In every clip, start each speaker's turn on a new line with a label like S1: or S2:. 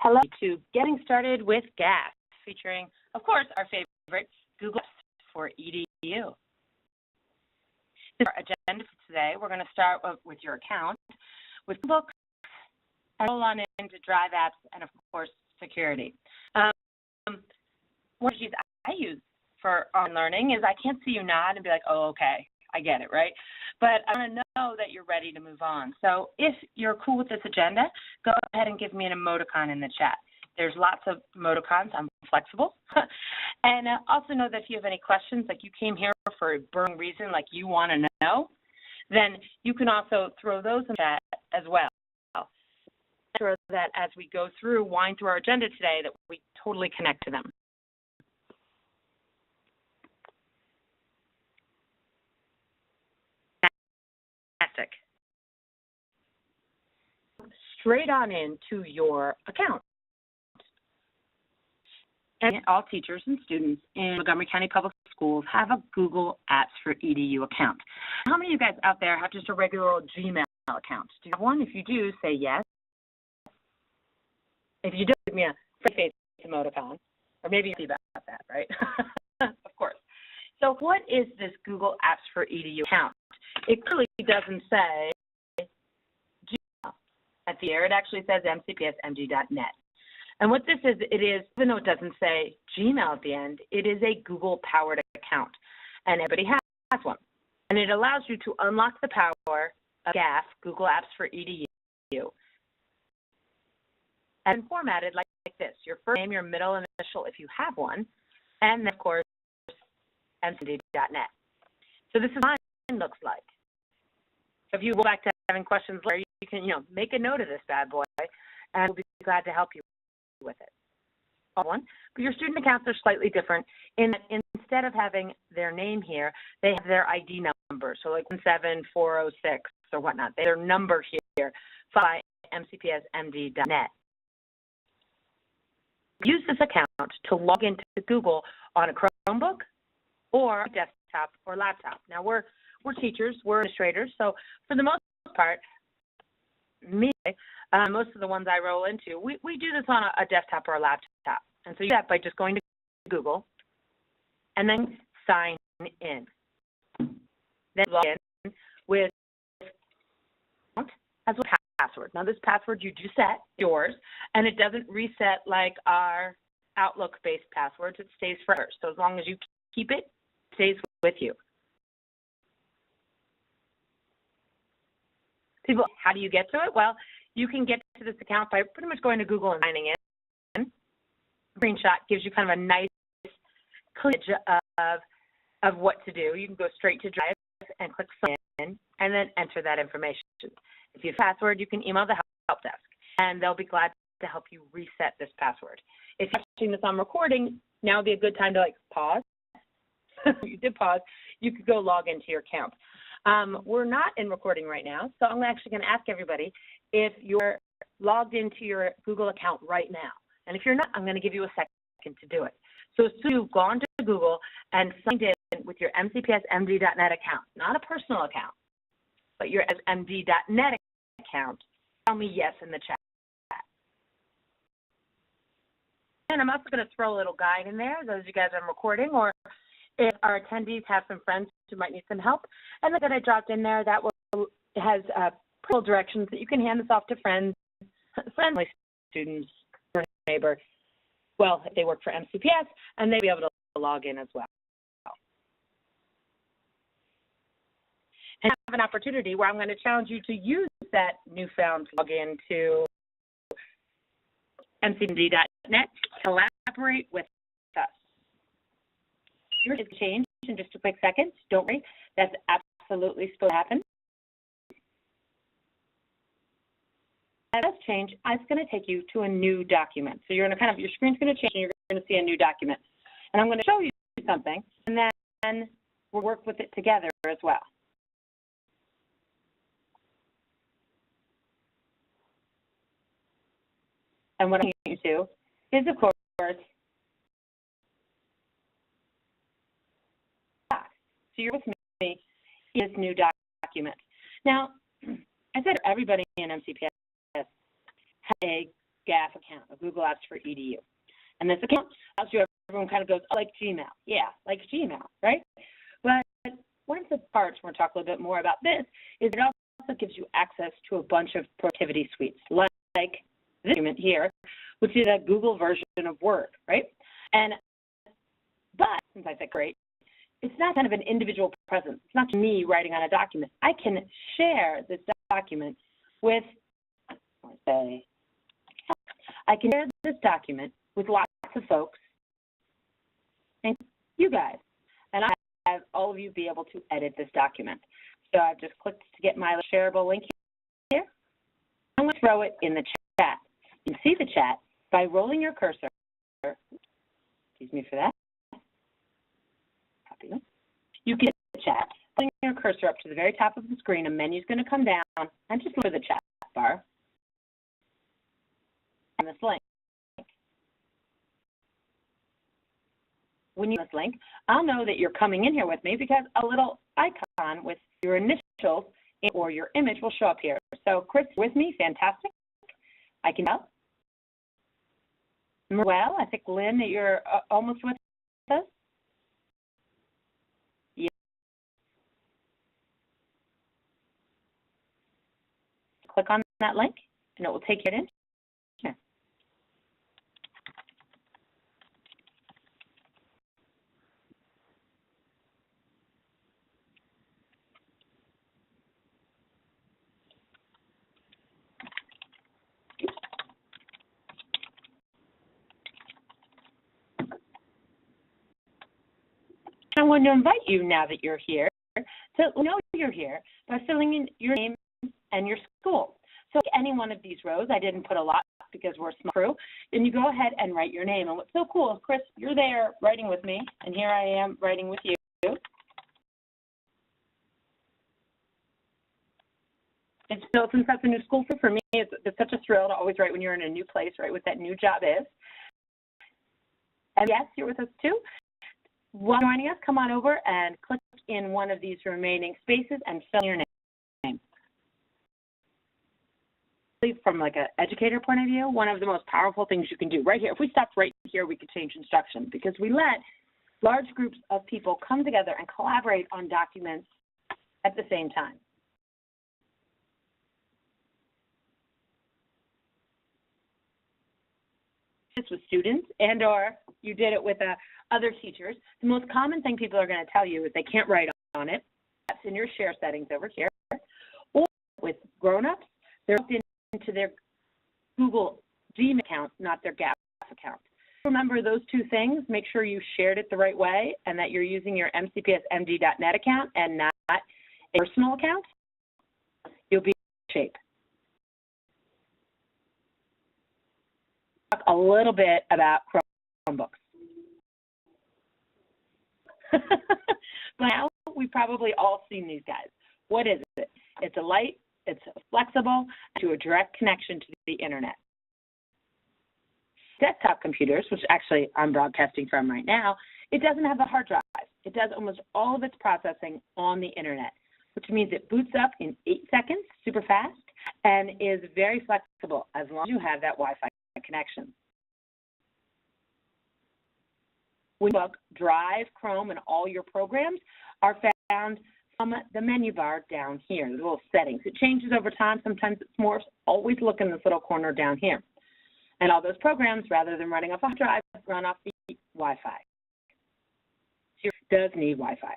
S1: Hello to Getting Started with GAFE, featuring, of course, our favorite Google Apps for EDU. This is our agenda for today. We're going to start with your account, with books, and roll on into Drive apps, and, of course, security. One of the I use for online learning is I can't see you nod and be like, oh, okay, I get it, right? But I want to know that you're ready to move on. So if you're cool with this agenda, go ahead and give me an emoticon in the chat. There's lots of emoticons. I'm flexible. And also know that if you have any questions, like you came here for a burning reason, like you want to know, then you can also throw those in the chat as well. So that as we go through, wind through our agenda today, that we totally connect to them. Fantastic. Straight on into your account. And all teachers and students in Montgomery County Public Schools have a Google Apps for EDU account. How many of you guys out there have just a regular old Gmail account? Do you have one? If you do, say yes. If you do, give me a face emoticon, or maybe you'll see about that, right? Of course. So what is this Google Apps for EDU account? It clearly doesn't say Gmail at the air. It actually says mcpsmg.net. And what this is, it is, even though it doesn't say Gmail at the end, it is a Google-powered account, and everybody has one. And it allows you to unlock the power of GAFE, Google Apps for EDU, and formatted like this: your first name, your middle initial if you have one, and then, of course, mcpsmg.net. So this is what mine looks like. So if you go back to having questions later, you can, make a note of this bad boy, and we'll be glad to help you with it. But your student accounts are slightly different in that instead of having their name here, they have their ID number. So like 17406 or whatnot. Their number here, by mcpsmg.net. Use this account to log into Google on a Chromebook or a desktop or laptop. Now we're teachers, we're administrators, so for the most part, most of the ones I roll into, we do this on a desktop or a laptop. And so you do that by just going to Google and then sign in. Then log in with as a password. Now this password you do set, yours, and it doesn't reset like our Outlook-based passwords. It stays forever. So as long as you keep it, it stays with you. People, how do you get to it? Well, you can get to this account by pretty much going to Google and signing in. Screenshot gives you kind of a nice image of what to do. You can go straight to Drive and click sign in and then enter that information. If you have a password, you can email the help desk and they'll be glad to help you reset this password. If you're watching this on recording, now would be a good time to pause. You did pause. You could go log into your account. We're not in recording right now, so I'm actually going to ask everybody if you're logged into your Google account right now. And if you're not, I'm going to give you a second to do it. So as soon as you've gone to Google and signed in with your mcpsmg.net account, not a personal account, but your md.net account, tell me yes in the chat. And I'm also going to throw a little guide in there, those of you guys I'm recording, or if our attendees have some friends who might need some help. And look that I dropped in there, that has practical directions that you can hand this off to friends, friendly students, or neighbor. Well, if they work for MCPS, and they'll be able to log in as well. And I have an opportunity where I'm going to challenge you to use that newfound login to mcpsmg.net to collaborate with us. Here's a change in just a quick second. Don't worry, that's absolutely supposed to happen. As that change, it's going to take you to a new document. So you're going to your screen's going to change and you're going to see a new document. And I'm going to show you something, and then we'll work with it together as well. And what I'm going to do is, of course, so you're with me in this new document. Now, I said everybody in MCPS has a GAFE account. account, a Google Apps for EDU. And this account allows you, everyone kind of goes, oh, like Gmail. Yeah, like Gmail, right? But one of the parts, we're going to talk a little bit more about this, is it also gives you access to a bunch of productivity suites, like this document here, which is a Google version of Word, right? But since I said great, it's not kind of an individual presence. It's not me writing on a document. I can share this document with, I can share this document with lots of folks, and you guys, and I have all of you be able to edit this document. So I've just clicked to get my shareable link here. I'm going to throw it in the chat. You can see the chat by rolling your cursor. Excuse me for that. Copy it. You can get the chat. Putting your cursor up to the very top of the screen, a menu is going to come down, and just look for the chat bar and this link. When you use this link, I'll know that you're coming in here with me because a little icon with your initials or your image will show up here. So Chris, with me, fantastic. I can help. Well, I think Lynn, that you're almost with us. Yeah. Click on that link, and it will take you in. Here. I'm going to invite you, now that you're here, to know you're here by filling in your name and your school. So any one of these rows, I didn't put a lot because we're a small crew, and you go ahead and write your name. And what's so cool is, Chris, you're there writing with me, and here I am writing with you. And so since that's a new school for me, it's such a thrill to always write when you're in a new place, right, what that new job is. And yes, you're with us too. While joining us, come on over and click in one of these remaining spaces and fill in your name. From like an educator point of view, one of the most powerful things you can do right here, if we stopped right here, we could change instruction, because we let large groups of people come together and collaborate on documents at the same time. This with students, and or you did it with other teachers. The most common thing people are going to tell you is they can't write on it. That's in your share settings over here. Or with grown-ups, they're logged into their Google Gmail account, not their GAFE account. Remember those two things. Make sure you shared it the right way and that you're using your mcpsmd.net account and not a personal account. You'll be in shape. Talk a little bit about Chromebooks. But now we've probably all seen these guys. What is it? It's a light, it's flexible, to a direct connection to the internet. Desktop computers, which actually I'm broadcasting from right now, it doesn't have a hard drive. It does almost all of its processing on the internet, which means it boots up in 8 seconds, super fast, and is very flexible as long as you have that Wi-Fi connection. Windows, Drive, Chrome, and all your programs are found from the menu bar down here, the little settings. It changes over time. Sometimes it's more. Always look in this little corner down here. And all those programs, rather than running off a hard drive, run off the Wi-Fi. So it does need Wi-Fi.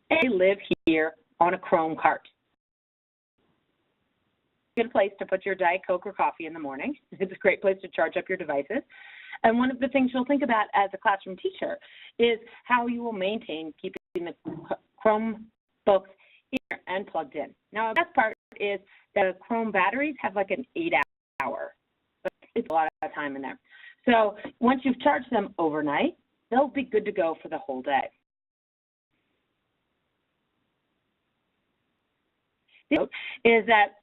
S1: They live here on a Chrome cart. Good place to put your Diet Coke or coffee in the morning. It's a great place to charge up your devices. And one of the things you'll think about as a classroom teacher is how you will maintain keeping the Chromebooks here and plugged in. Now, the best part is that the Chrome batteries have like an 8-hour. It's a lot of time in there. So once you've charged them overnight, they'll be good to go for the whole day. The note is that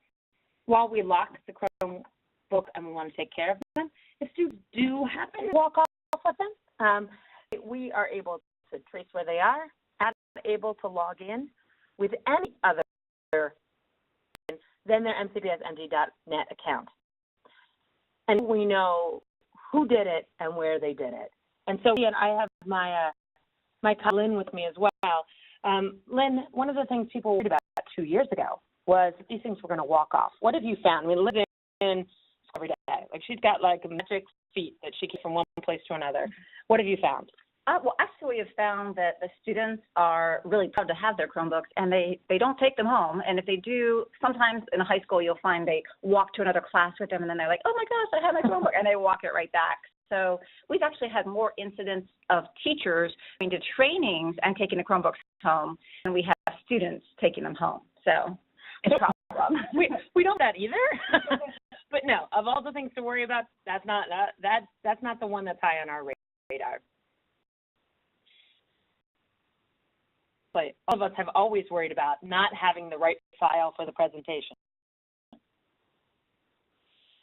S1: while we lock the Chromebook and we want to take care of them, if students do happen to walk off with them, we are able to trace where they are, and able to log in with any other then their mcpsng.net account. And we know who did it and where they did it. And so, and I have my colleague Lynn with me as well. Lynn, one of the things people were worried about 2 years ago was that these things were going to walk off. What have you found? I mean, living in every day, like she's got like magic feet that she keeps from one place to another. What have you found?
S2: Well, actually, we have found that the students are really proud to have their Chromebooks, and they don't take them home. And if they do, sometimes in high school, you'll find they walk to another class with them, and then they're like, oh, my gosh, I have my Chromebook, and they walk it right back. So we've actually had more incidents of teachers going to trainings and taking the Chromebooks home, and we have students taking them home. So it's a problem.
S1: we don't do that either. But no, of all the things to worry about, that's not the one that's high on our radar. But all of us have always worried about not having the right file for the presentation.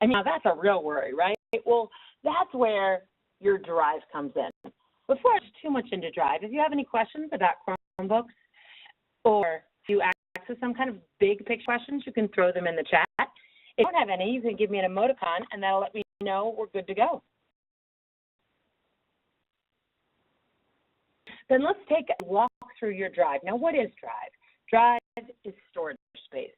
S1: And now that's a real worry, right? Well, that's where your Drive comes in. Before I get too much into Drive, if you have any questions about Chromebooks or if you access some kind of big picture questions, you can throw them in the chat. If you don't have any, you can give me an emoticon, and that'll let me know we're good to go. Then let's take a walk through your Drive. Now, what is Drive? Drive is storage space.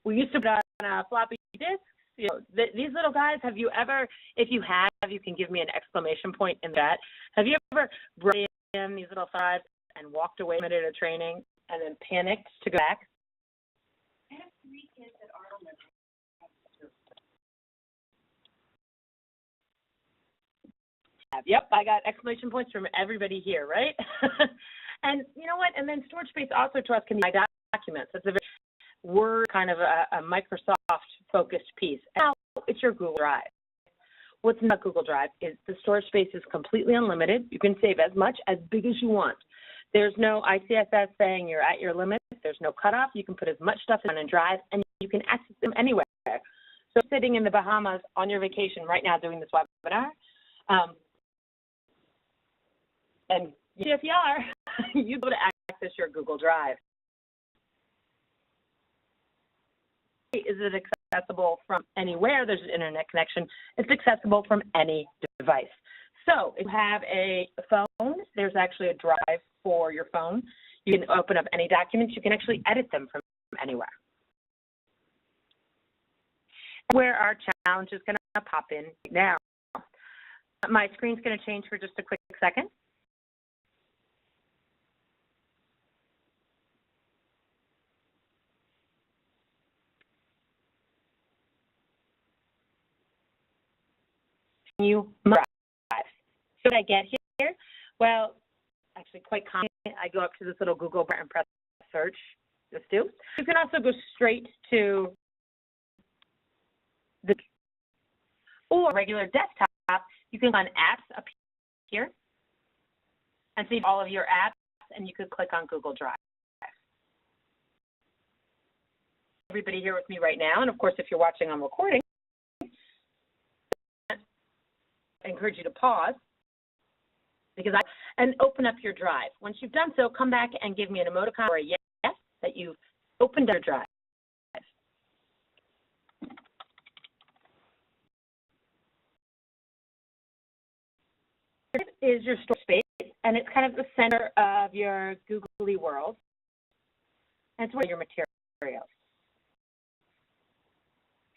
S1: We used to put on a floppy disk. You know, these little guys, have you ever, if you have, you can give me an exclamation point in that. Have you ever brought in these little files and walked away from it at a training and then panicked to go back?
S2: I have 3 kids that are on
S1: Yep, I got exclamation points from everybody here, right? And you know what? And then storage space also to us can be my documents. It's a very Word kind of a Microsoft-focused piece. Now it's your Google Drive. What's not Google Drive is the storage space is completely unlimited. You can save as much, as big as you want. There's no ICSS saying you're at your limit. There's no cutoff. You can put as much stuff in Drive, and you can access them anywhere. So sitting in the Bahamas on your vacation right now doing this webinar, and if you are, you go to access your Google Drive. Is it accessible from anywhere? There's an internet connection. It's accessible from any device. So if you have a phone, there's actually a drive for your phone. You can open up any documents. You can actually edit them from anywhere. Where our challenge is going to pop in now. My screen's going to change for just a quick second. You must drive. So what did I get here? Well, actually quite common. I go up to this little Google bar and press search. Just do. You can also go straight to the or regular desktop. You can click on apps up here and see all of your apps, and you could click on Google Drive. Everybody here with me right now, and of course, if you're watching on recording, I encourage you to pause and open up your Drive. Once you've done so, come back and give me an emoticon or a yes that you've opened up your Drive. This is your storage space, and it's kind of the center of your Googly world. And it's where your materials.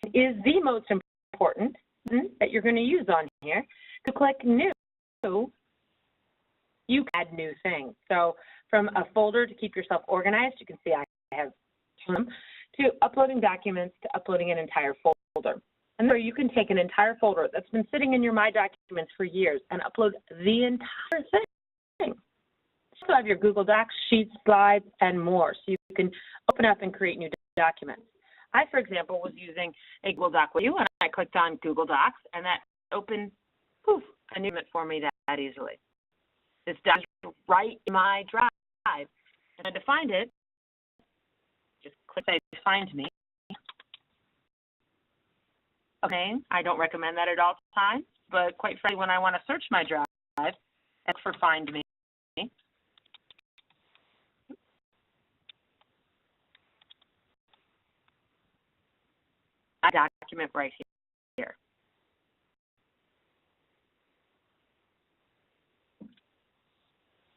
S1: It is the most important that you're going to use on here. To click New, you can add new things. So from a folder to keep yourself organized, you can see I have them, to uploading documents, to uploading an entire folder. And so you can take an entire folder that's been sitting in your My Documents for years and upload the entire thing. So you have your Google Docs, Sheets, Slides, and more. So you can open up and create new documents. I, for example, was using a Google Doc with you, and I clicked on Google Docs, and that opened, poof, a new document for me that easily. This does right in my Drive. And to find it, just click say Find Me. Okay, I don't recommend that at all times, but quite frankly, when I want to search my Drive, look for Find Me. document right here.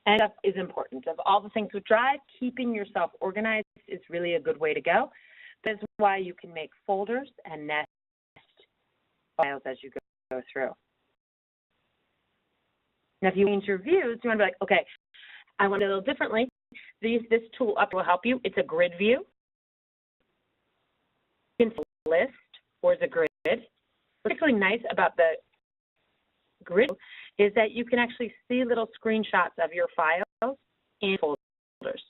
S1: And stuff is important. Of all the things with Drive, keeping yourself organized is really a good way to go. That's why you can make folders and nest files as you go through. Now, if you change your views, you want to be like, okay, I want it a little differently. This tool up will help you. It's a grid view. It's a list or it's a grid. What's particularly nice about the grid is that you can actually see little screenshots of your files in folders.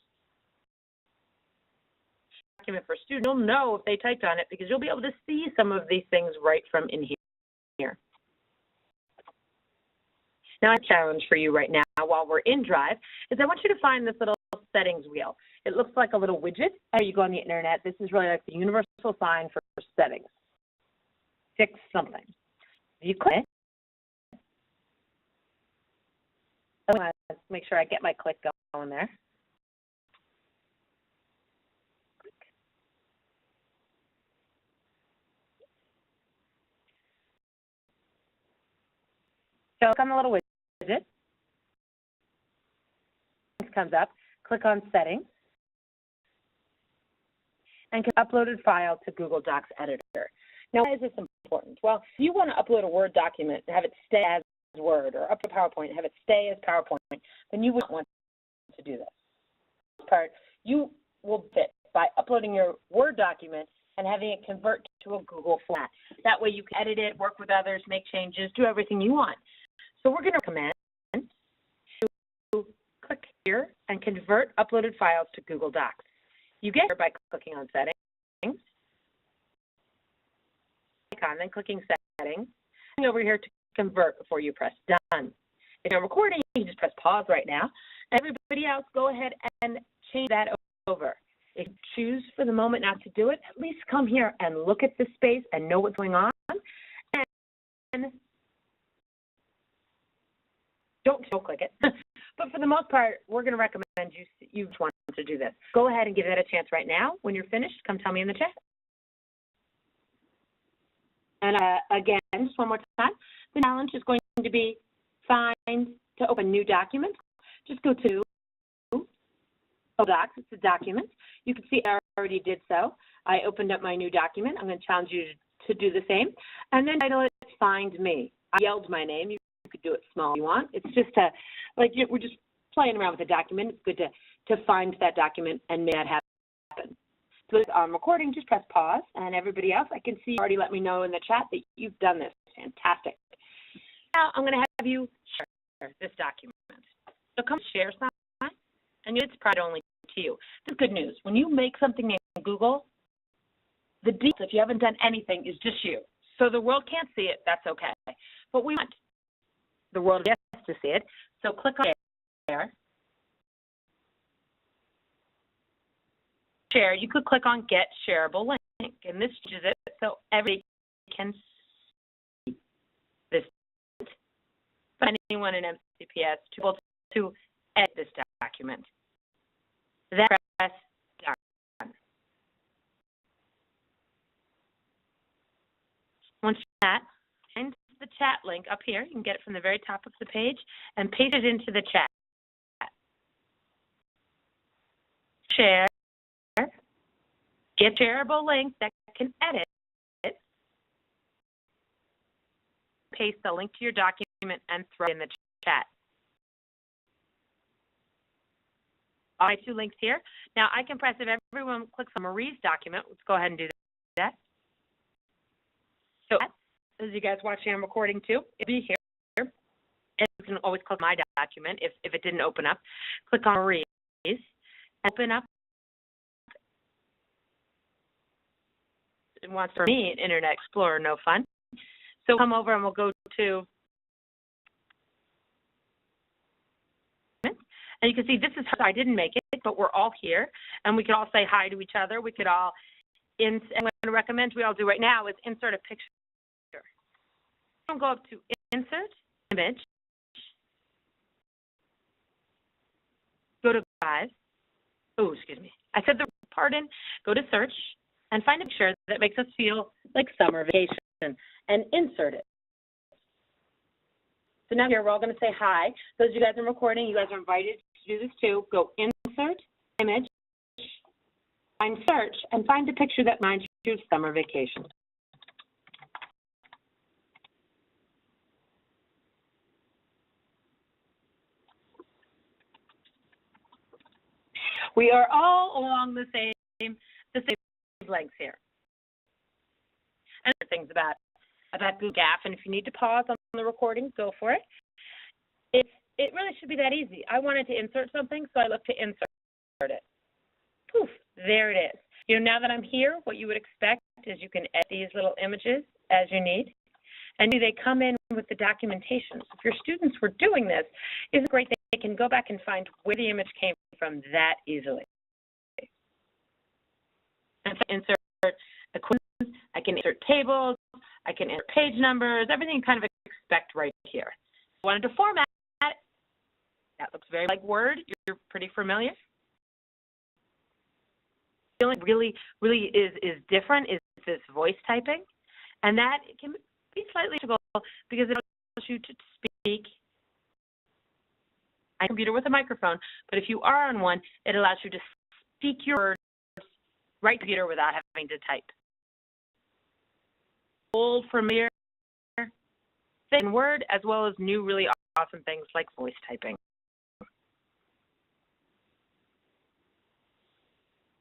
S1: Document for students, you'll know if they typed on it because you'll be able to see some of these things right from in here. Now, a challenge for you right now while we're in Drive is I want you to find this little settings wheel. It looks like a little widget. As you go on the internet, this is really like the universal sign for settings. Fix something. If you click it, let's make sure I get my click going there. So click on the little widget. This comes up. Click on Settings. And uploaded file to Google Docs Editor. Now, why is this important? Well, if you want to upload a Word document and have it stay as Word, or up to PowerPoint and have it stay as PowerPoint, then you wouldn't want to do this. This part, you will fit by uploading your Word document and having it convert to a Google format. That way you can edit it, work with others, make changes, do everything you want. So we're going to recommend to click here and convert uploaded files to Google Docs. You get here by clicking on Settings, icon, then clicking Settings, and over here to convert before you press Done. If you're recording, you just press pause right now. Everybody else, go ahead and change that over. If you choose for the moment not to do it, at least come here and look at the space and know what's going on. And don't click it. But for the most part, we're going to recommend you want to do this. Go ahead and give that a chance right now. When you're finished, come tell me in the chat. And again, just one more time, the challenge is going to be find to open new document. Just go to Docs. It's a document. You can see I already did so. I opened up my new document. I'm going to challenge you to do the same. And then title it Find Me. I yelled my name. You could do it small if you want. It's just we're just playing around with the document. It's good to find that document and make that happen. So as I'm recording, just press pause, and everybody else, I can see you already let me know in the chat that you've done this. Fantastic. Now I'm going to have you share this document. So come share sign, and it's probably only to you. This is good news. When you make something in Google, the details, if you haven't done anything, is just you. So the world can't see it. That's okay. But we want the world to see it. So click on Share. Share. You could click on Get Shareable Link, and this changes it so everybody can see this. But anyone in MCPS to be able to edit this document. Then press Done. Once that, find the chat link up here. You can get it from the very top of the page and paste it into the chat. Share. Get shareable link that can edit it. Paste the link to your document and throw it in the chat. All my two links here. Now I can press, if everyone clicks on Marie's document, let's go ahead and do that. So as you guys watching, I'm recording too. It'll be here. And you can always click my document if it didn't open up. Click on Marie's. Open up. It wants for me Internet Explorer, no fun. So come over and we'll go to, and you can see this is how I didn't make it, but we're all here, and we could all say hi to each other. We could all, and what I'm going to recommend we all do right now is insert a picture. I'm going to go up to Insert Image, go to Drive. Oh, excuse me. I said the pardon. Go to Search and find a picture that makes us feel like summer vacation, and insert it. So now here we're all going to say hi. Those of you guys are recording, you guys are invited to do this too. Go insert, image, find search, and find a picture that reminds you of summer vacation. We are all along the same lengths here. And other things about Google GAFE, and if you need to pause on the recording, go for it. It really should be that easy. I wanted to insert something, so I looked to insert it. Poof, there it is. You know, now that I'm here, what you would expect is you can edit these little images as you need, and they come in with the documentation. So if your students were doing this, it's great that they can go back and find where the image came from that easily. And so insert the quizzes, I can insert tables, I can insert page numbers, everything you kind of expect right here. I wanted to format it. That looks very like Word. You're pretty familiar. The only really is different is this voice typing, and that can be slightly difficult because it allows you to speak on a computer with a microphone, but if you are on one, it allows you to speak your words right to the computer without having to type. Old, familiar thing in Word, as well as new, really awesome things like voice typing.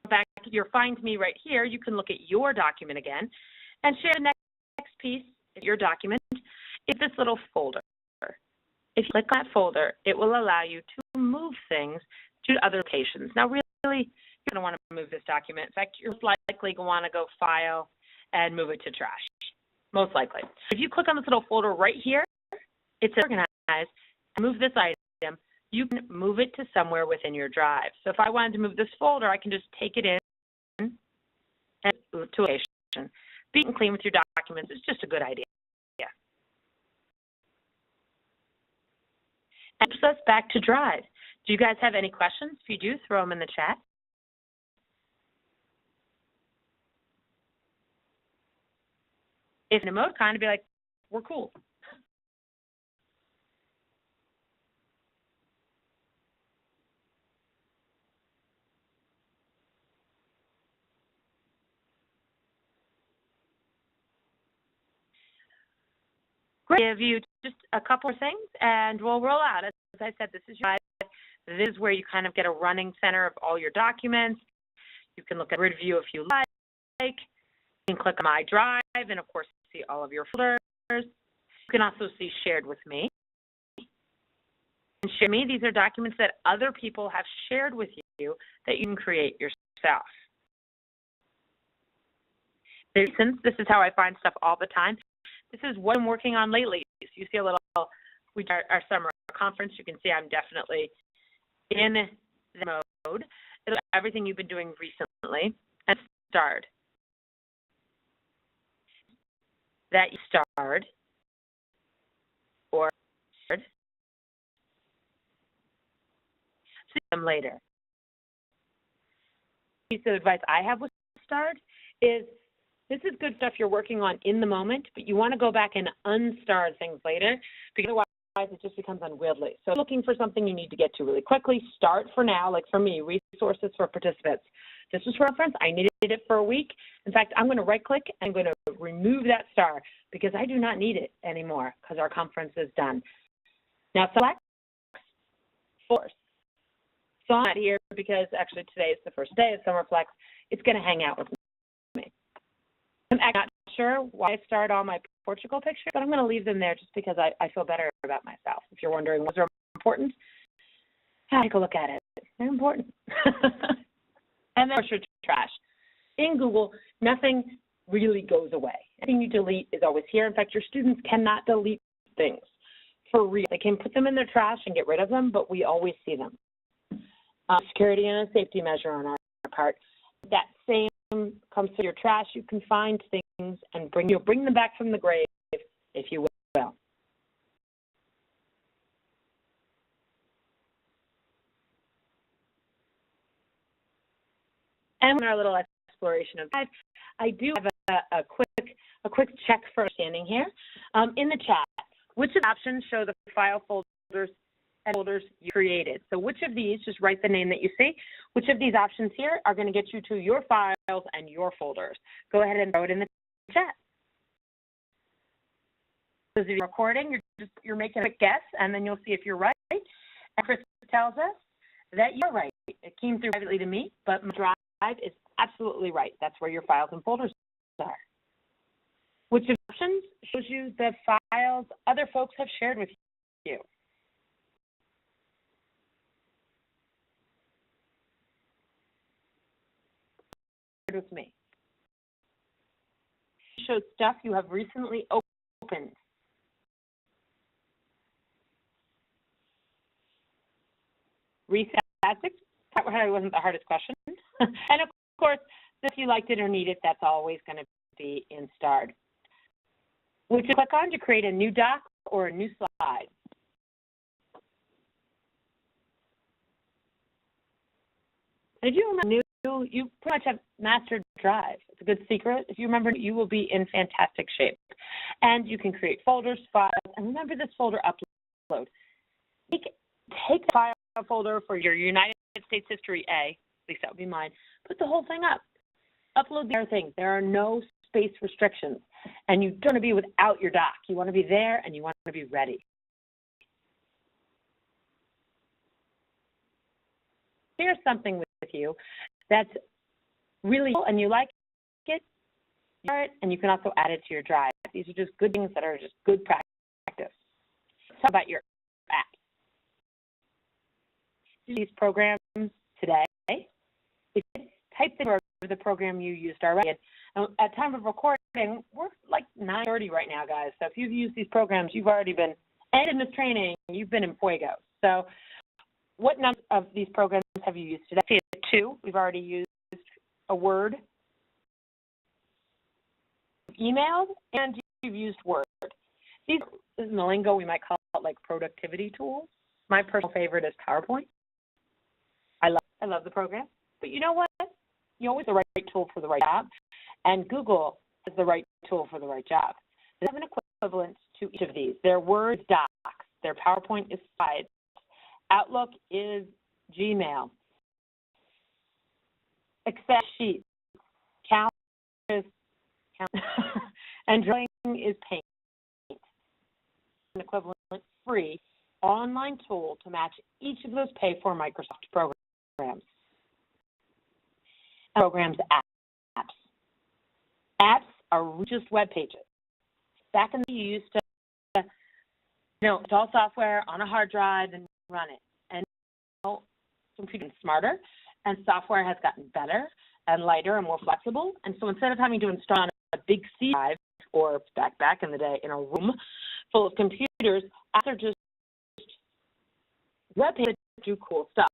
S1: Back to your Find Me right here, you can look at your document again and share the next piece of your document in this little folder. If you click on that folder, it will allow you to move things to other locations. Now, really, you're going to want to move this document. In fact, you're likely going to want to go File and move it to Trash. Most likely. If you click on this little folder right here, it's organized. Move this item. You can move it to somewhere within your drive. So if I wanted to move this folder, I can just take it in and move to a location. Being clean with your documents is just a good idea. And takes us back to Drive. Do you guys have any questions? If you do, throw them in the chat. If in emoticon, to be like, we're cool. Great. Give you just a couple of things, and we'll roll out. As I said, this is your drive. This is where you kind of get a running center of all your documents. You can look at grid view if you like. You can click on My Drive, and of course, see all of your folders. You can also see Shared with Me. And Share Me, these are documents that other people have shared with you that you can create yourself. Since this is how I find stuff all the time, this is what I'm working on lately. So you see a little, our summer conference, you can see I'm definitely in the mode. It'll everything you've been doing recently and starred. That you starred or starred. See them later. Piece of advice I have with starred is this is good stuff you're working on in the moment, but you want to go back and unstar things later because otherwise it just becomes unwieldy. So looking for something you need to get to really quickly, start for now, like for me, resources for participants. This was reference. I needed it for a week. In fact, I'm going to right-click and I'm going to remove that star because I do not need it anymore because our conference is done. Now select Force. So I'm not here because actually today is the first day of Summer Flex. It's going to hang out with me. I'm actually not sure why I starred all my Portugal pictures, but I'm going to leave them there just because I feel better about myself. If you're wondering what's important, take a look at it. They're important. And then your trash. In Google, nothing really goes away. Anything you delete is always here. In fact, your students cannot delete things for real. They can put them in their trash and get rid of them, but we always see them. Security and a safety measure on our part. That same comes to your trash. You can find things and bring them back from the grave, if you will. And in our little exploration of that, I do have a quick a quick check for understanding here. In the chat, which of the options show the file folders and folders you created? So which of these, just write the name that you see, which of these options here are going to get you to your files and your folders? Go ahead and throw it in the chat. As you're recording, you're making a quick guess, and then you'll see if you're right. And Chris tells us that you're right. It came through privately to me, but my drive is absolutely right. That's where your files and folders are. Which of the options shows you the files other folks have shared with you? Shared with me. It shows stuff you have recently opened. Reset. That probably wasn't the hardest question. And of course, if you liked it or need it, that's always going to be in starred. Which you click on to create a new doc or a new slide. And if you remember new, you pretty much have mastered Drive. It's a good secret. If you remember, you will be in fantastic shape. And you can create folders, files, and remember this folder upload. Take the file folder for your United States History A, at least that would be mine, put the whole thing up. Upload the other thing. There are no space restrictions, and you don't want to be without your doc. You want to be there, and you want to be ready. Here's something with you that's really cool, and you like it, and you can also add it to your drive. These are just good things that are just good practice. Let's talk about your app. These programs today, if you type the program you used already. At time of recording, we're like 9:30 right now, guys. So if you've used these programs, you've already been, and in this training, you've been in fuego. So what number of these programs have you used today? See, 2. We've already used a Word, emailed, and you've used Word. These, in the lingo, we might call it like productivity tools. My personal favorite is PowerPoint. I love the program, but you know what? You always have the right tool for the right job, and Google is the right tool for the right job. They have an equivalent to each of these. Their Word is Docs, their PowerPoint is Slides, Outlook is Gmail, Excel Sheets, Calendar is and Drawing is Paint. An equivalent free online tool to match each of those pay-for Microsoft programs. Programs, apps. Apps are just web pages. Back in the day, you used to, install software on a hard drive and run it. And now, computers are smarter, and software has gotten better and lighter and more flexible. And so instead of having to install on a big C drive, or back in the day, in a room full of computers, apps are just web pages that do cool stuff.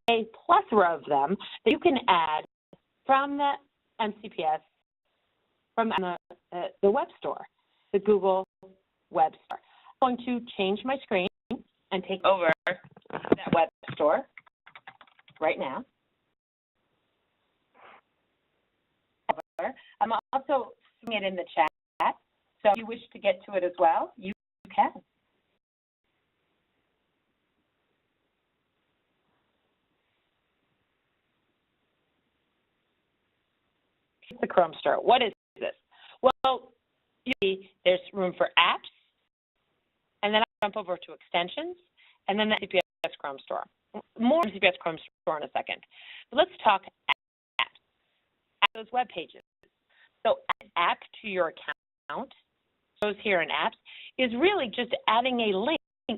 S1: A plethora of them that you can add from the MCPS, from the web store, the Google web store. I'm going to change my screen and take over that web store right now. I'm also putting it in the chat, so if you wish to get to it as well, you can. The Chrome store. What is this? Well, you see there's room for apps, and then I'll jump over to extensions, and then the MCPS Chrome store. More MCPS Chrome store in a second. But let's talk apps. Those web pages. So an app to your account, shows here in apps, is really just adding a link to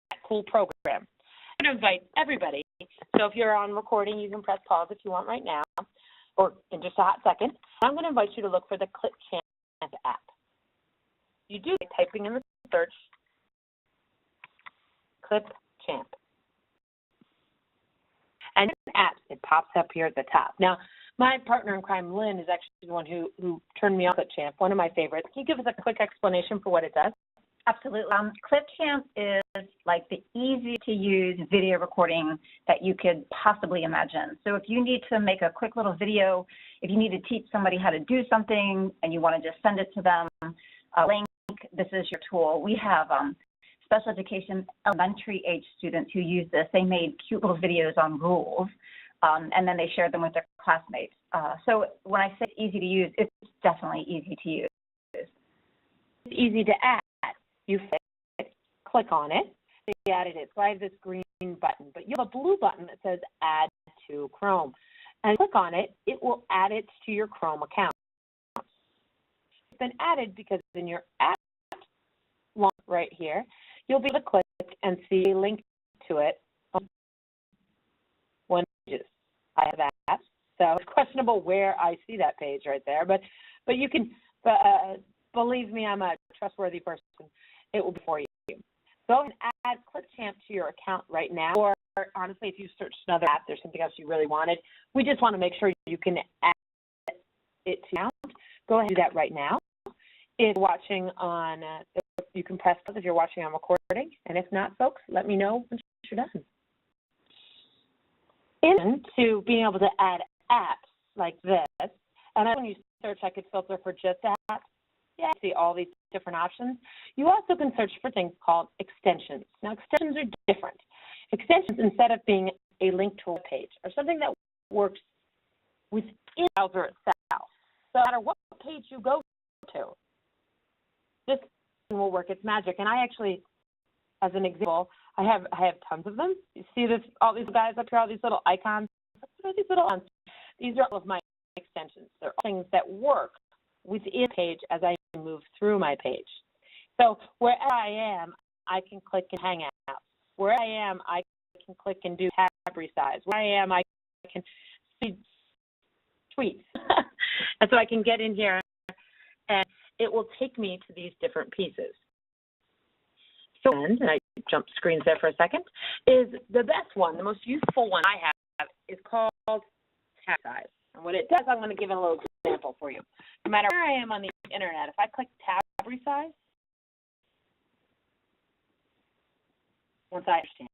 S1: that cool program. I'm going to invite everybody. So if you're on recording, you can press pause if you want right now, or in just a hot second. I'm going to invite you to look for the ClipChamp app. You do by typing in the search, ClipChamp. And in apps, it pops up here at the top. Now, my partner in crime, Lynn, is actually the one who turned me on ClipChamp, one of my favorites. Can you give us a quick explanation for what it does?
S2: Absolutely. Clipchamp is like the easiest to use video recording that you could possibly imagine. So if you need to make a quick little video, if you need to teach somebody how to do something and you want to just send it to them, a link, this is your tool. We have special education elementary age students who use this. They made cute little videos on rules, and then they shared them with their classmates. So when I say it's easy to use, it's definitely easy to use.
S1: It's easy to add. You click on it, they added it. So I have this green button, but you have a blue button that says Add to Chrome. And click on it, it will add it to your Chrome account. It's been added because in your app launch right here, you'll be able to click and see a link to it on one page. I have that, so it's questionable where I see that page right there, but you can, believe me, I'm a trustworthy person. It will be for you. Go and add Clipchamp to your account right now, or honestly, if you searched another app, there's something else you really wanted. We just want to make sure you can add it to your account. Go ahead and do that right now. If you're watching on, you can press pause if you're watching on recording, and if not, folks, let me know once you're done. Into being able to add apps like this, and when you search, I could filter for just apps. Yeah, see all these different options. You also can search for things called extensions. Now, extensions are different. Extensions, instead of being a link to a page, are something that works within the browser itself. So no matter what page you go to, this will work its magic. And I actually, as an example, I have tons of them. You see this, all these guys up here, all these little icons. What are these little icons? These are all of my extensions. They're all things that work within a page as I move through my page. So wherever I am, I can click and hang out. Where I am, I can click and do tab resize. Where I am, I can see tweets. And so I can get in here and it will take me to these different pieces. So, and I jump screens there for a second, is the best one, the most useful one I have is called tab size. And what it does, I'm going to give a little example for you. No matter where I am on the internet, if I click tab resize, once I understand,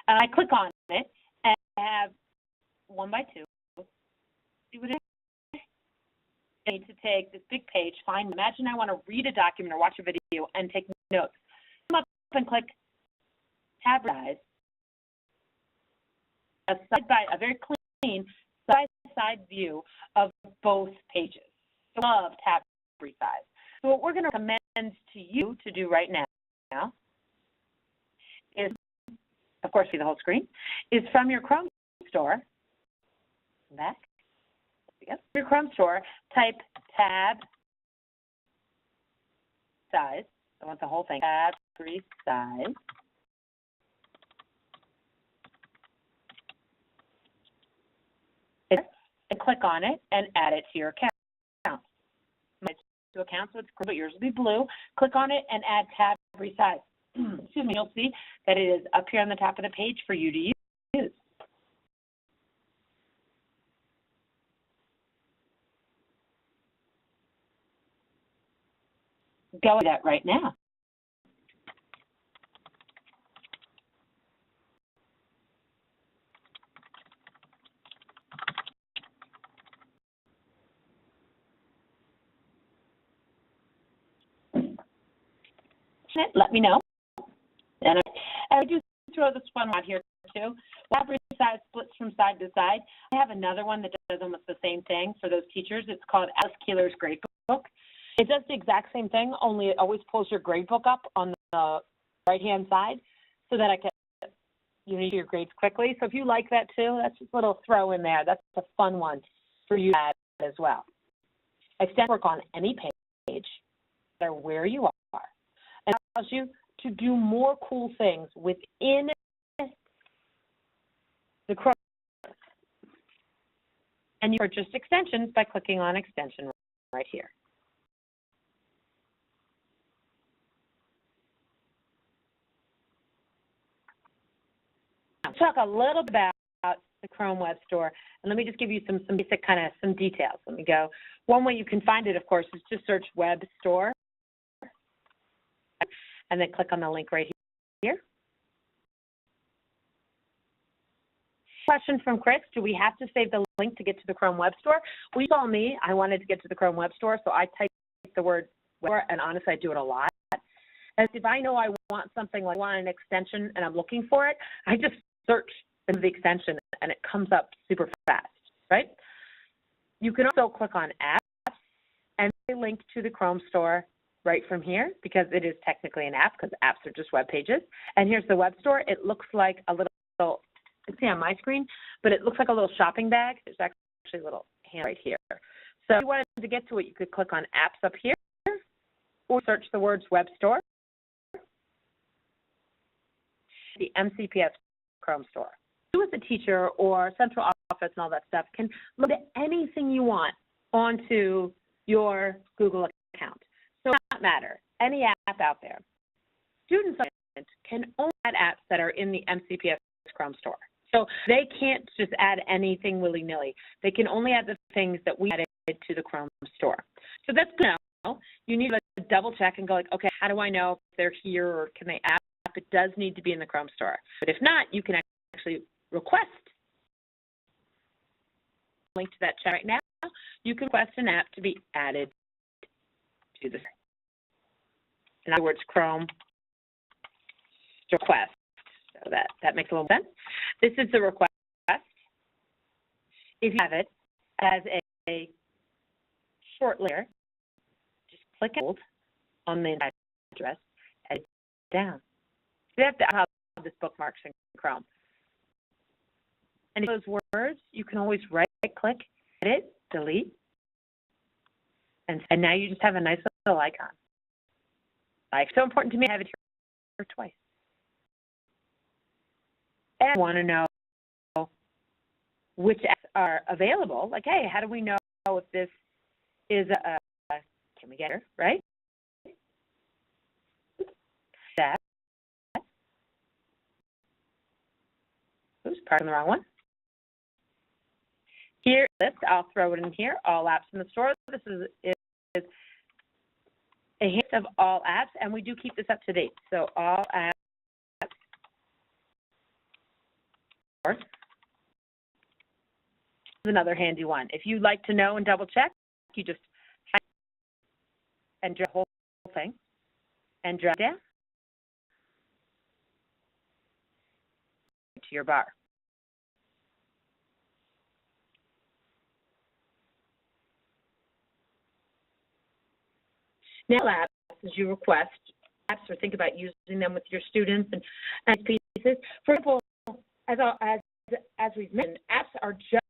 S1: and I click on it, and I have 1 by 2. See what it is? I need to take this big page, imagine I want to read a document or watch a video and take notes. Come up and click tab resize. A very clean side view of both pages. I love tab resize. So what we're going to recommend to you to do right now is, of course, see the whole screen, is from your Chrome store, back, your Chrome store, type tab size. I want the whole thing, tab resize. And click on it and add it to your account. To account, so it's green, but yours will be blue. Click on it and add tab resize. Excuse me, you'll see that it is up here on the top of the page for you to use. Go with that right now. Let me know. And I do throw this one out here too. Tab resize splits from side to side. I have another one that does almost the same thing for those teachers. It's called Alice Keeler's Gradebook. It does the exact same thing, only it always pulls your gradebook up on the right-hand side so that you need your grades quickly. So if you like that too, that's just a little throw in there. That's a fun one for you to add as well. Extend work on any page, no matter where you are. And allows you to do more cool things within the Chrome. And you purchase extensions by clicking on extension right here. I'll talk a little bit about the Chrome Web Store, and let me just give you some basic some details. Let me go. One way you can find it, of course, is just search Web Store. and then click on the link right here. Question from Chris, do we have to save the link to get to the Chrome Web Store? Well, you saw me, I wanted to get to the Chrome Web Store, so I typed the word web store, and honestly, I do it a lot. And if I know I want something, like I want an extension and I'm looking for it, I just search in the extension and it comes up super fast, right? You can also click on apps and link to the Chrome Store right from here, because it is technically an app, because apps are just web pages. And here's the web store. It looks like a little, you can see on my screen, but it looks like a little shopping bag. There's actually a little hand right here. So if you wanted to get to it, you could click on apps up here or search the words web store. The MCPS Chrome Store. You as a teacher or central office and all that stuff can load anything you want onto your Google account. So it does not matter, any app out there. Students can only add apps that are in the MCPS Chrome Store. So they can't just add anything willy-nilly. They can only add the things that we added to the Chrome Store. So that's good to know. You need to double check and go like, okay, how do I know if they're here or can they add? It does need to be in the Chrome Store. But if not, you can actually request a link to that chat right now. You can request an app to be added to the, in other words, Chrome request. So that makes a little sense. This is the request. If you have it as a short layer, just click on the address and down. You have to have this bookmarks in Chrome. And those words, you can always right-click, edit, delete, and now you just have a nice little icon. It's so important to me to have it here twice. And I want to know which apps are available. Like, hey, how do we know if this is a, can we get her, right? That. Oops, pardon the wrong one. Here, list, I'll throw it in here, all apps in the store. This is a hint of all apps, and we do keep this up to date. So all apps. This is another handy one. If you'd like to know and double check, you just and drag the whole thing and drag down to your bar. Now, apps, as you request, apps or think about using them with your students and pieces. For example, as we've mentioned, apps are just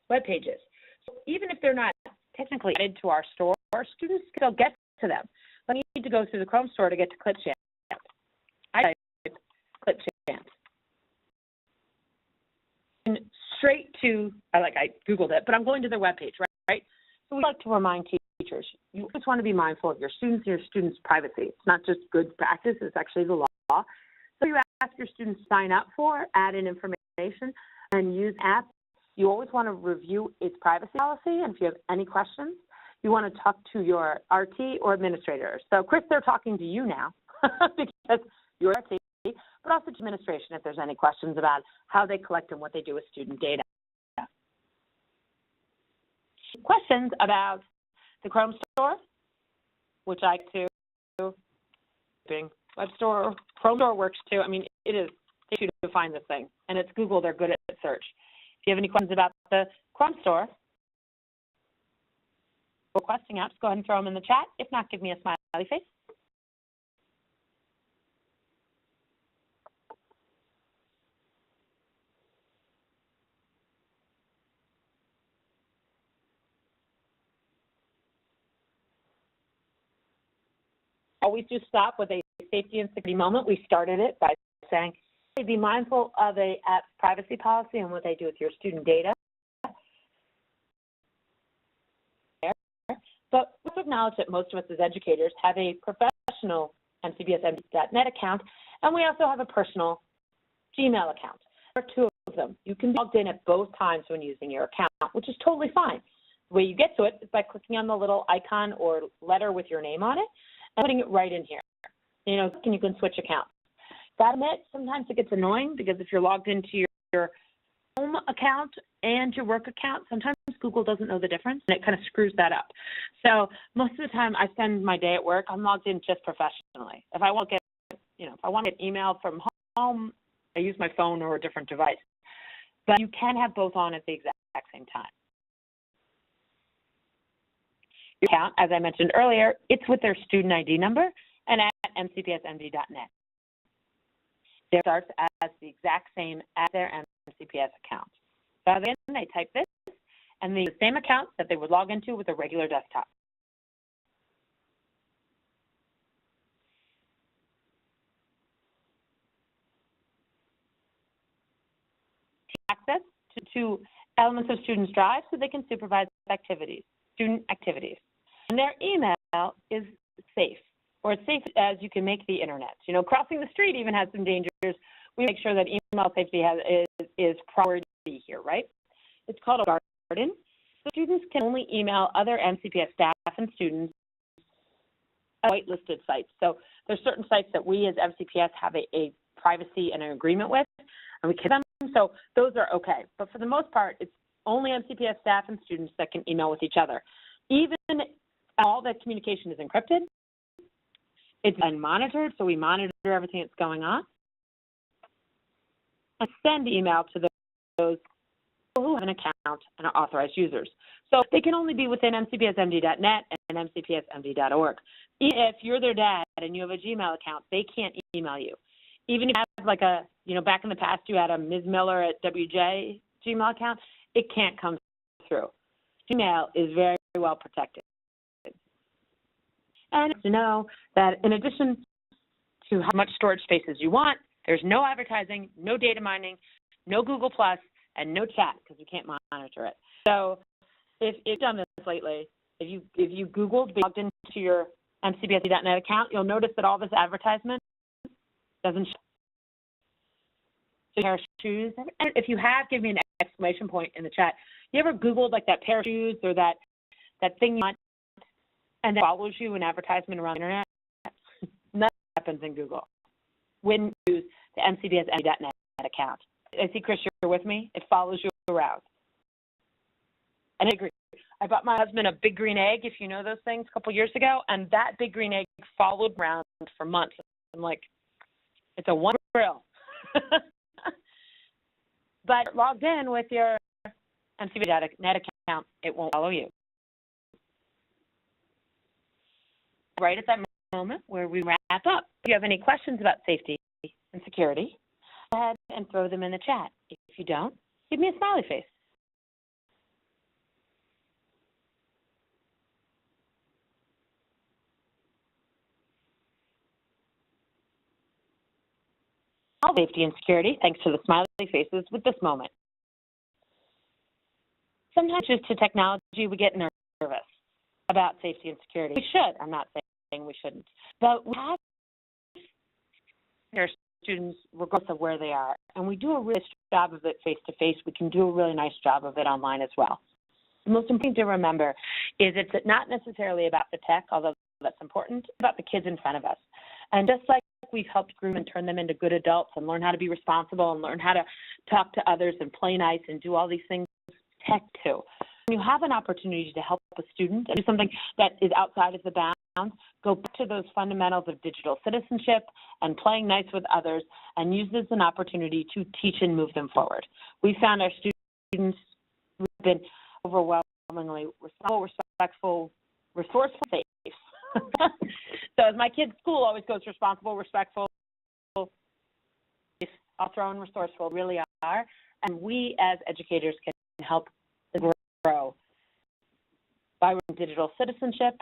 S1: web pages. So even if they're not technically added to our store, our students can still get to them. But you need to go through the Chrome Store to get to Clipchamp. I type Clipchamp. And straight to, I Googled it, but I'm going to their web page, right? So we like to remind teachers, you always want to be mindful of your students and your students' privacy. It's not just good practice, it's actually the law. So you ask your students to sign up for, add in information, and use apps. You always want to review its privacy policy, and if you have any questions, you want to talk to your RT or administrator. So, Chris, they're talking to you now because you're RT, but also to administration if there's any questions about how they collect and what they do with student data. Questions about the Chrome Store, which I like to, Web Store, Chrome Store works too. I mean, it is takes you to find this thing, and it's Google. They're good at search. If you have any questions about the Chrome Store, requesting apps, go ahead and throw them in the chat. If not, give me a smiley face. Always do stop with a safety and security moment. We started it by saying, hey, be mindful of a app's privacy policy and what they do with your student data. But let's acknowledge that most of us as educators have a professional MCPS.net account, and we also have a personal Gmail account. There are two of them. You can be logged in at both times when using your account, which is totally fine. The way you get to it is by clicking on the little icon or letter with your name on it and putting it right in here. you can switch accounts. That admit, sometimes it gets annoying because if you're logged into your home account and your work account, sometimes Google doesn't know the difference, and it kind of screws that up. So most of the time I spend my day at work, I'm logged in just professionally. If I want to get email from home, I use my phone or a different device. But you can have both on at the exact same time. Your account, as I mentioned earlier, it's with their student ID number and at mcpsmd.net. It starts as the exact same as their MCPS account. So again, they type this, and the same account that they would log into with a regular desktop. Access to elements of students' drive so they can supervise student activities. And their email is safe, or as safe as you can make the internet. Crossing the street even has some dangers. We make sure that email safety is priority here, right? It's called a garden. So students can only email other MCPS staff and students at whitelisted sites. So there's certain sites that we as MCPS have a privacy and an agreement with, and we keep them. So those are okay. But for the most part, it's only MCPS staff and students that can email with each other. Even all that communication is encrypted. It's unmonitored, so we monitor everything that's going on. And send email to those people who have an account and are authorized users. So they can only be within mcpsmd.net and mcpsmd.org. If you're their dad and you have a Gmail account, they can't email you. Even if you have back in the past you had a Ms. Miller at WJ Gmail account, it can't come through. Gmail is very, very well protected. And to know that in addition to how much storage space as you want, there's no advertising, no data mining, no Google+, and no chat because we can't monitor it. So if you've done this lately, if you Googled, logged into your mcpsd.net account, you'll notice that all this advertisement doesn't show. So pair of shoes. And if you have, give me an exclamation point in the chat. You ever Googled like that pair of shoes or that thing you want and that follows you an advertisement around the internet? Nothing happens in Google when you use the mcpsmd.net account. I see, Chris, you're with me. It follows you around. And I agree. I bought my husband a big green egg, if you know those things, a couple years ago, and that big green egg followed around for months. I'm like, it's a one grill. But logged in with your mcpsmd.net account, it won't follow you. Right at that moment where we wrap up, if you have any questions about safety and security, go ahead and throw them in the chat. If you don't, give me a smiley face. All safety and security, thanks to the smiley faces with this moment. Sometimes just to technology, we get nervous about safety and security. We should. I'm not saying we shouldn't. But we have our students regardless of where they are, and we do a really nice job of it face-to-face. We can do a really nice job of it online as well. The most important thing to remember is it's not necessarily about the tech, although that's important, it's about the kids in front of us. And just like we've helped groom and turn them into good adults and learn how to be responsible and learn how to talk to others and play nice and do all these things, tech too. When you have an opportunity to help a student and do something that is outside of the bounds, go back to those fundamentals of digital citizenship and playing nice with others and use this as an opportunity to teach and move them forward. We found our students have been overwhelmingly respectful, resourceful, safe. So as my kids' school always goes, responsible, respectful, I'll throw in resourceful, really are. And we as educators can help grow by learning digital citizenship.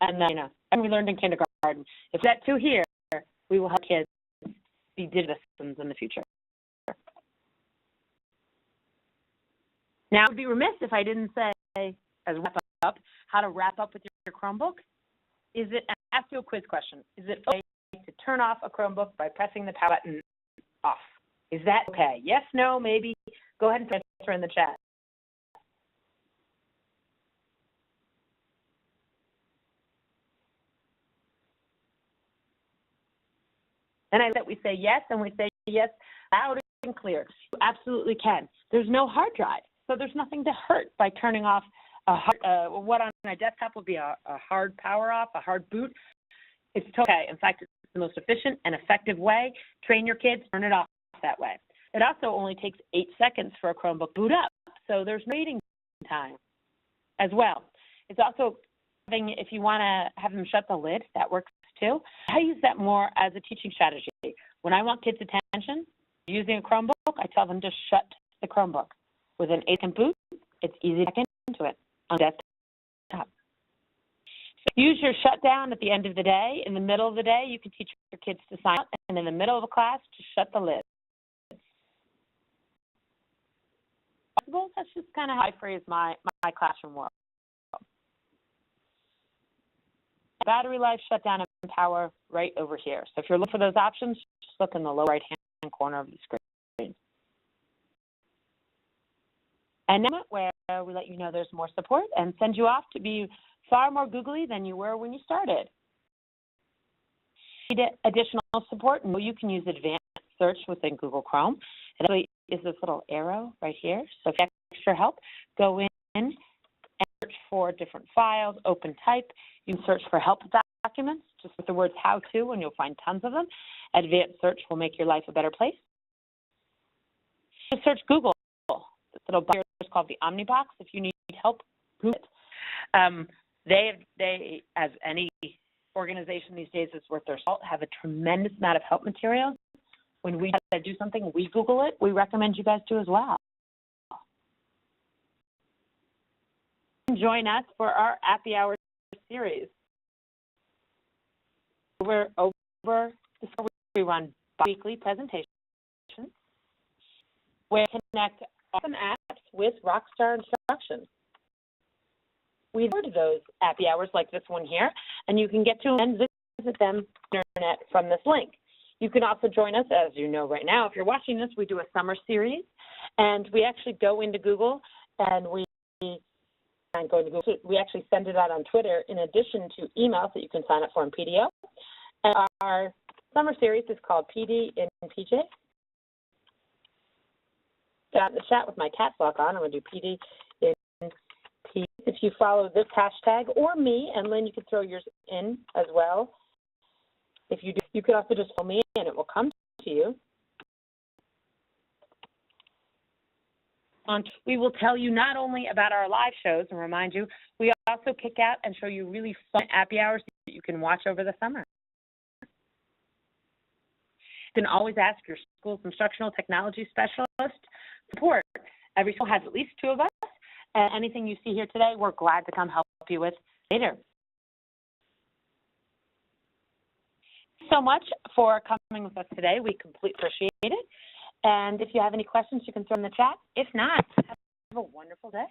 S1: And then, and we learned in kindergarten. If that too here, we will help kids be digital citizens in the future. Now, I would be remiss if I didn't say, as we wrap up, how to wrap up with your Chromebook. Ask you a quiz question. Is it okay to turn off a Chromebook by pressing the power button off? Is that okay? Yes, no, maybe? Go ahead and answer in the chat. And I that we say yes, and we say yes loud and clear. You absolutely can. There's no hard drive, so there's nothing to hurt by turning off what on a desktop would be a hard power off, a hard boot. It's okay. In fact, it's the most efficient and effective way. Train your kids, turn it off that way. It also only takes 8 seconds for a Chromebook boot up, so there's no waiting time as well. It's also, if you want to have them shut the lid, that works too. I use that more as a teaching strategy. When I want kids' attention using a Chromebook, I tell them to shut the Chromebook. With an 8-second boot, it's easy to get into it on desktop. So use your shutdown at the end of the day. In the middle of the day, you can teach your kids to sign out, and in the middle of a class, to shut the lid. That's just kind of how I phrase my classroom world. Battery life, shutdown, and power right over here. So if you're looking for those options, just look in the lower right-hand corner of the screen. And now where we let you know there's more support and send you off to be far more googly than you were when you started. Need additional support? No, you can use advanced search within Google Chrome. It actually is this little arrow right here. So if you have extra help, go in and search for different files, open type. You can search for help documents, just with the words how to, and you'll find tons of them. Advanced search will make your life a better place. Just search Google. This little box is called the Omnibox. If you need help, Google it. They, as any organization these days is worth their salt, have a tremendous amount of help materials. When we have to do something, we Google it. We recommend you guys do as well. Join us for our Appy Hour series. Over the summer, we run bi-weekly presentations where we connect awesome apps with rockstar instruction. We refer to those Appy Hours like this one here, and you can get to them and visit them on the internet from this link. You can also join us, as you know right now, if you're watching this, we do a summer series, and we actually go into Google and we actually send it out on Twitter in addition to emails that you can sign up for in PDO. And our summer series is called PD in PJ. Got in the chat with my caps lock on. I'm going to do PD in PJ. If you follow this hashtag or me, and Lynn, you can throw yours in as well. If you do, you could also just follow me and it will come to you. We will tell you not only about our live shows and remind you, we also kick out and show you really fun Appy Hours that you can watch over the summer. You can always ask your school's instructional technology specialist support. Every school has at least 2 of us, and anything you see here today, we're glad to come help you with later. So much for coming with us today. We completely appreciate it. And if you have any questions, you can throw in the chat. If not, have a wonderful day.